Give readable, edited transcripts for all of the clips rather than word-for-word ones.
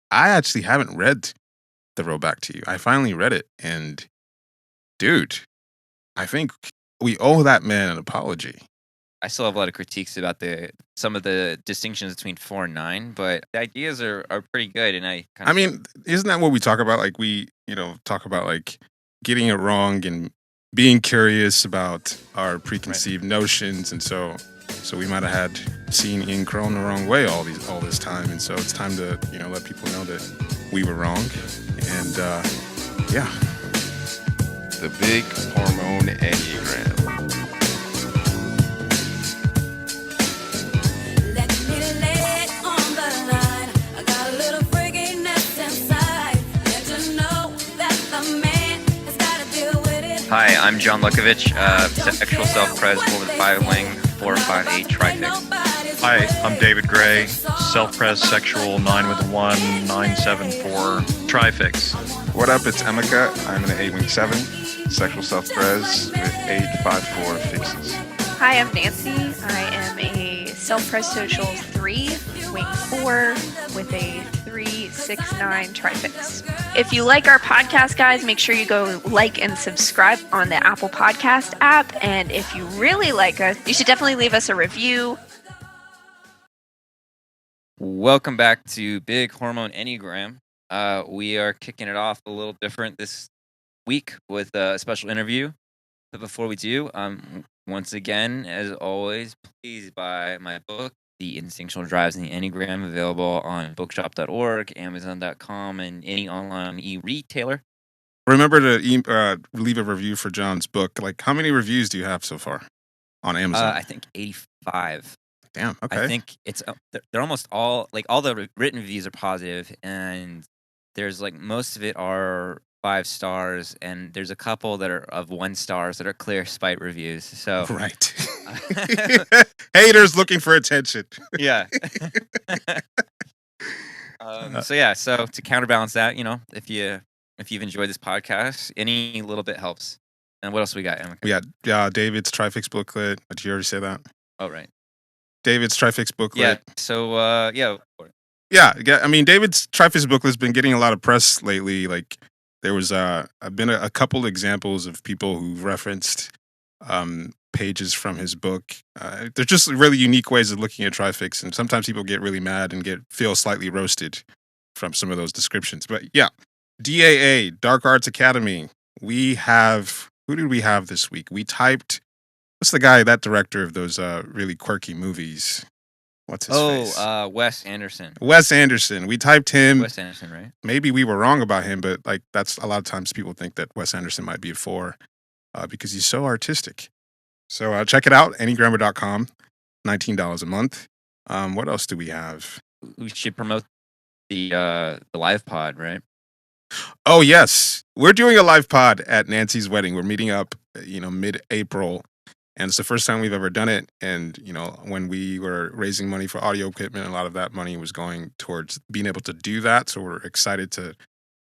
I actually haven't read The Road Back to You. I finally read it, and dude, I think we owe that man an apology. I still have a lot of critiques about some of the distinctions between 4 and 9, but the ideas are pretty good, and I kind I of still. mean, isn't that what we talk about? Like we, talk about like getting it wrong and being curious about our Right. preconceived notions, and so we might have had seen Ian Cron the wrong way all this time, and so it's time to let people know that we were wrong, and yeah. The Big Hormone Enneagram. Let me lay it on the line. I got a little freakiness inside. Let you know that the man has got to deal with it. Hi, I'm John Lukovich, sexual self-pres 4 with 5 wing, 458 Trifix. Hi, I'm David Gray, self-pres sexual 9 with 1, 974 Trifix. What up? It's Emeka. I'm an 8-wing-7, sexual self-pres with 854 fixes. Hi, I'm Nancy. I am a self-pres social 3, wing 4, with a 369 Trifix. If you like our podcast, guys, make sure you go like and subscribe on the Apple Podcast app. And if you really like us, you should definitely leave us a review. Welcome back to Big Hormone Enneagram. We are kicking it off a little different this week with a special interview. But before we do, once again, as always, please buy my book, The Instinctual Drives in the Enneagram, available on bookshop.org, amazon.com, and any online e-retailer. Remember to leave a review for John's book. Like, how many reviews do you have so far on Amazon? I think 85. Damn. Okay. I think it's they're almost all all the written reviews are positive, and there's most of it are 5 stars, and there's a couple that are of 1 stars that are clear spite reviews. So right. Haters looking for attention. Yeah. So to counterbalance that, if you've enjoyed this podcast, any little bit helps. And what else we got, Emeka? We got David's Trifix booklet. Did you already say that? Oh, right. David's Trifix booklet. Yeah. So Yeah. I mean, David's Trifix booklet's been getting a lot of press lately. Like, there was been a couple examples of people who've referenced pages from his book. They're just really unique ways of looking at Trifix, and sometimes people get really mad and feel slightly roasted from some of those descriptions. But yeah, DAA, Dark Arts Academy. Who did we have this week? We typed, what's the guy, that director of those really quirky movies? What's his face? Wes Anderson. Wes Anderson. We typed him. Wes Anderson, right? Maybe we were wrong about him, but that's a lot of times people think that Wes Anderson might be a 4 because he's so artistic. So check it out, Enneagrammer.com, $19 a month. What else do we have? We should promote the live pod, right? Oh, yes. We're doing a live pod at Nancy's wedding. We're meeting up, mid-April. And it's the first time we've ever done it. And, when we were raising money for audio equipment, a lot of that money was going towards being able to do that. So we're excited to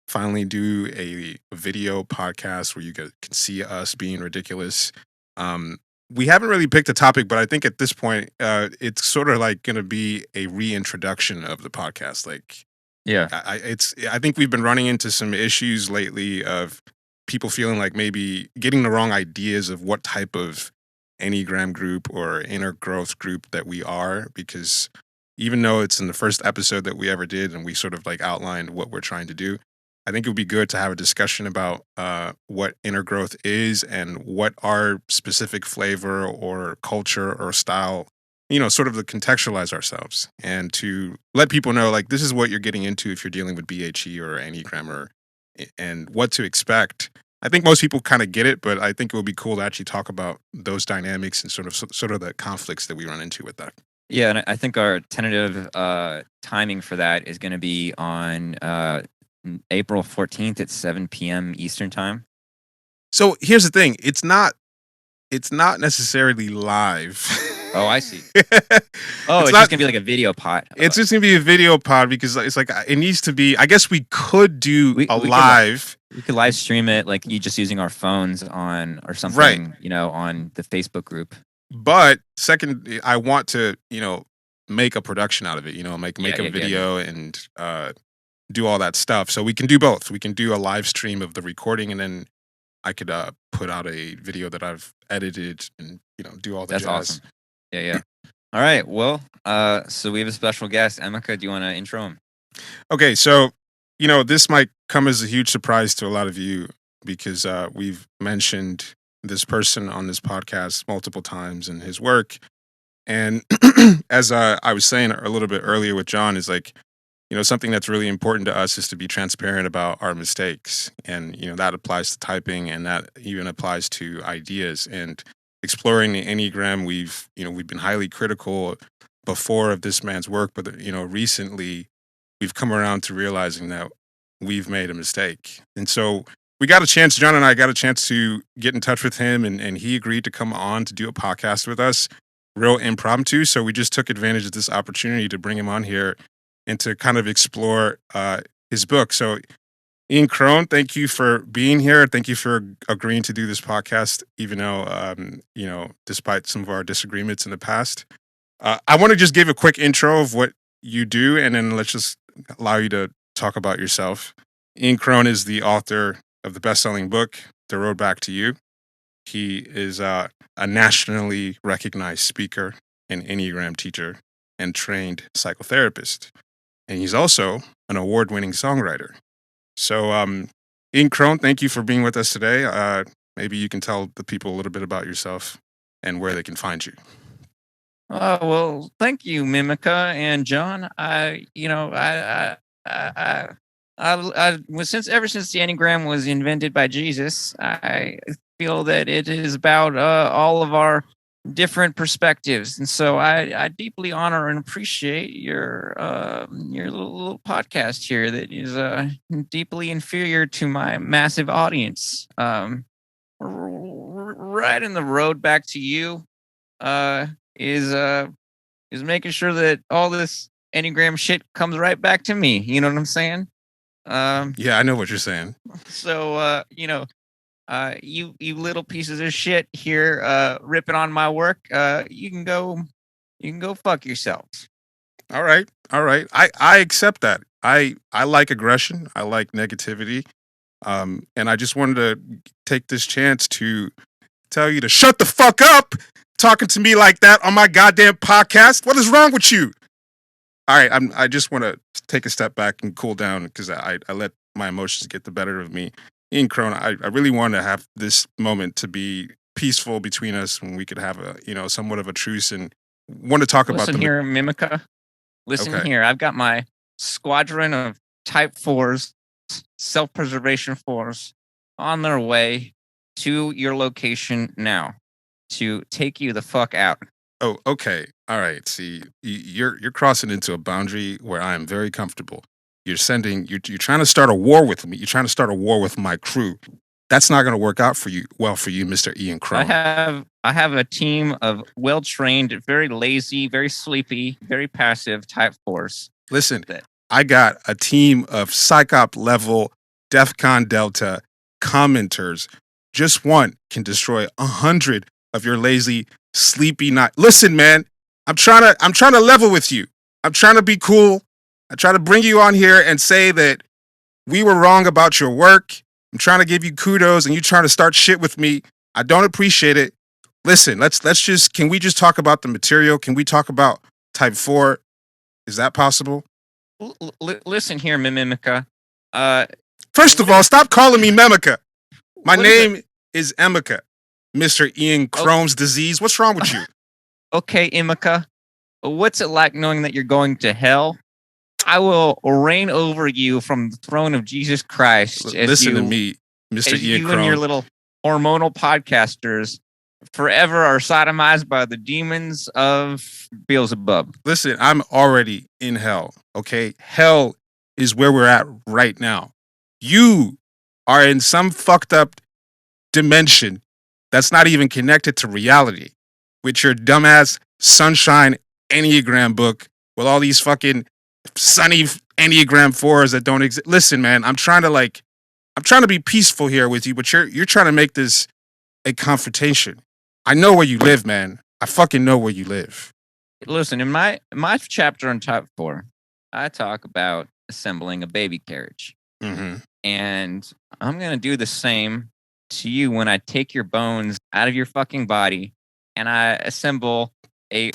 finally do a video podcast where you can see us being ridiculous. We haven't really picked a topic, but I think at this point, it's sort of like going to be a reintroduction of the podcast. Like, yeah, I think we've been running into some issues lately of people feeling like maybe getting the wrong ideas of what type of Enneagram group or inner growth group that we are, because even though it's in the first episode that we ever did and we sort of outlined what we're trying to do, I think it would be good to have a discussion about what inner growth is and what our specific flavor or culture or style, sort of to contextualize ourselves and to let people know, this is what you're getting into if you're dealing with BHE or Enneagram and what to expect. I think most people kind of get it, but I think it would be cool to actually talk about those dynamics and sort of the conflicts that we run into with that. Yeah, and I think our tentative timing for that is going to be on April 14th at 7 p.m. Eastern time. So here's the thing: it's not necessarily live. Oh, I see. It's just gonna be like a video pod. It's just gonna be a video pod because it's it needs to be. I guess we could do live. We could live stream it you just using our phones or something, right? On the Facebook group. But second, I want to make a production out of it. Make a video and do all that stuff. So we can do both. We can do a live stream of the recording, and then I could put out a video that I've edited and do all the That's jazz. awesome. Yeah. All right. Well, so we have a special guest. Emeka, do you want to intro him? Okay, so this might come as a huge surprise to a lot of you because we've mentioned this person on this podcast multiple times and his work. And as I was saying a little bit earlier with John, is like, something that's really important to us is to be transparent about our mistakes. And, that applies to typing, and that even applies to ideas. And exploring the Enneagram, we've been highly critical before of this man's work, but recently we've come around to realizing that we've made a mistake. And so John and I got a chance to get in touch with him, and he agreed to come on to do a podcast with us, real impromptu. So we just took advantage of this opportunity to bring him on here and to kind of explore his book. So Ian Cron, thank you for being here. Thank you for agreeing to do this podcast, even though, despite some of our disagreements in the past. I want to just give a quick intro of what you do, and then let's just allow you to talk about yourself. Ian Cron is the author of the best-selling book, The Road Back to You. He is a nationally recognized speaker, an Enneagram teacher, and trained psychotherapist. And he's also an award-winning songwriter. So, Ian Cron, thank you for being with us today. Maybe you can tell the people a little bit about yourself and where they can find you. Well, thank you, Mimica and John. Ever since the Enneagram was invented by Jesus, I feel that it is about all of our different perspectives, and so I deeply honor and appreciate your little podcast here that is deeply inferior to my massive audience. Right in the road back to you is making sure that all this Enneagram shit comes right back to me. You know what I'm saying? Yeah, I know what you're saying. So you little pieces of shit here ripping on my work, you can go fuck yourselves. All right. I accept that. I like aggression. I like negativity. And I just wanted to take this chance to tell you to shut the fuck up talking to me like that on my goddamn podcast. What is wrong with you? All right, I just want to take a step back and cool down because I let my emotions get the better of me. Ian Cron, I really want to have this moment to be peaceful between us when we could have a somewhat of a truce, and want to talk about Listen here, Mimica. Listen Okay. here. I've got my squadron of Type 4s, self-preservation 4s, on their way to your location now to take you the fuck out. Oh, okay. All right. See, you're crossing into a boundary where I am very comfortable. You're trying to start a war with me. You're trying to start a war with my crew. That's not going to work out for you, Mr. Ian Cron. I have a team of well-trained, very lazy, very sleepy, very passive Type 4s. Listen, I got a team of psyop level DEFCON Delta commenters. Just one can destroy 100 of your lazy, sleepy night. Listen, man, I'm trying to level with you. I'm trying to be cool. I try to bring you on here and say that we were wrong about your work. I'm trying to give you kudos, and you trying to start shit with me. I don't appreciate it. Listen, can we just talk about the material? Can we talk about Type 4? Is that possible? Listen here, Mimica. First of all, stop calling me Mimica. My name is Emeka, Mr. Ian Cron's disease. What's wrong with you? Okay, Emeka. What's it like knowing that you're going to hell? I will reign over you from the throne of Jesus Christ. Listen to me, Mr. As Ian you Cron. and your little hormonal podcasters forever are sodomized by the demons of Beelzebub. Listen, I'm already in hell, okay? Hell is where we're at right now. You are in some fucked up dimension that's not even connected to reality with your dumbass sunshine Enneagram book with all these fucking sunny Enneagram 4s that don't exist. Listen, man, I'm trying to be peaceful here with you, but you're trying to make this a confrontation. I know where you live, man. I fucking know where you live. Listen, in my chapter on Type 4, I talk about assembling a baby carriage. Mm-hmm. And I'm going to do the same to you when I take your bones out of your fucking body and I assemble a